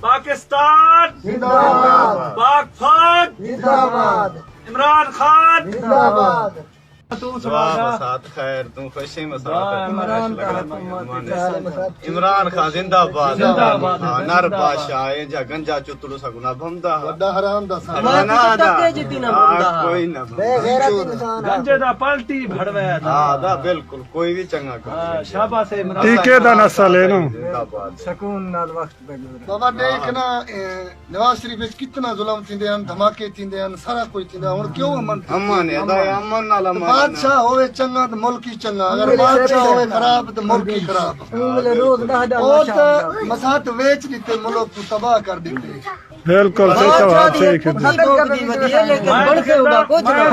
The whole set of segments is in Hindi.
पाकिस्तान जिंदाबाद, पाक फौज जिंदाबाद, इमरान खान जिंदाबाद। तू सुना साथ खैर तू खुशी में इमरान इमरान खान जिंदाबाद जिंदाबाद। नर बादशाह ए जा गंजा चुतलू सगुना भमदा वड्डा हराम दा सा कोई ना बेगैरत इंसान है। गंजे दा पलटी भड़वे हां दा बिल्कुल कोई भी चंगा कर शाबाश इमरान टीके दा नस्ल है नु जिंदाबाद सुकून नाल वक्त पे गुजरे बाबा देखना नवाज शरीफ विच कितना जुल्म थिंदे हन धमाके थिंदे हन सारा कुछ थिंदा हुन क्यों अमन अमन है दा अमन नाल अमन बादशाह होवे चंगा तो मुल्क ही चंगा अगर बादशाह होवे खराब तो मुल्क ही खराब उंगले रोज दादा और तो मसात वेच दिते मुल्क को तबाह कर दिते बिल्कुल सही सवाल सही खिदमत लेकिन बढ़ के होगा कुछ ना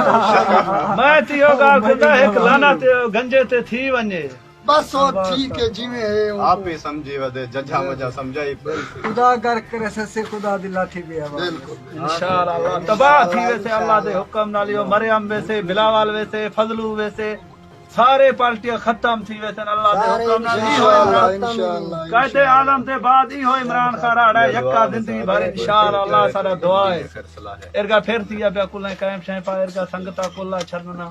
मैं तियो गाल खुदा एक लाना ते गंजे ते थी वने बस वो ठीक है जिਵੇਂ है आप ही समझी वदे जजा मजा समझाई खुदा कर करे से खुदा दी लाठी भी है बिल्कुल इंशाअल्लाह अल्लाह तबाह थी वैसे अल्लाह दे हुक्म नाल यो मरियम वैसे बिलावल वैसे फजलू वैसे सारे पार्टियां खत्म थी वैसे अल्लाह दे हुक्म नाल ही हो इंशाअल्लाह कहते आलम ते बाद ही हो इमरान खान राड़ा यक्का जिंदगी भर इंशाअल्लाह अल्लाह सारा दुआ है एरगा फिर थी अब कुल कायम छे पा एरगा संगता कुल्ला छरना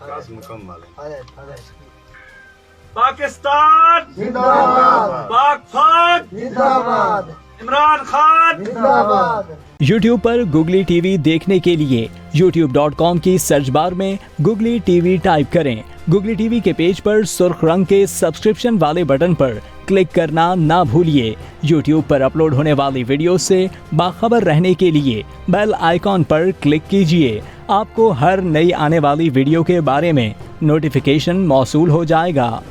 कास मुकम्मल पाकिस्तान जिंदाबाद, पाक फौज जिंदाबाद, इमरान खान जिंदाबाद। YouTube पर Googly TV देखने के लिए youtube.com की सर्च बार में Googly TV टाइप करें। Googly TV के पेज पर सुर्ख रंग के सब्सक्रिप्शन वाले बटन पर क्लिक करना ना भूलिए। YouTube पर अपलोड होने वाली वीडियो से बाखबर रहने के लिए बेल आइकॉन पर क्लिक कीजिए। आपको हर नई आने वाली वीडियो के बारे में नोटिफिकेशन मौसूल हो जाएगा।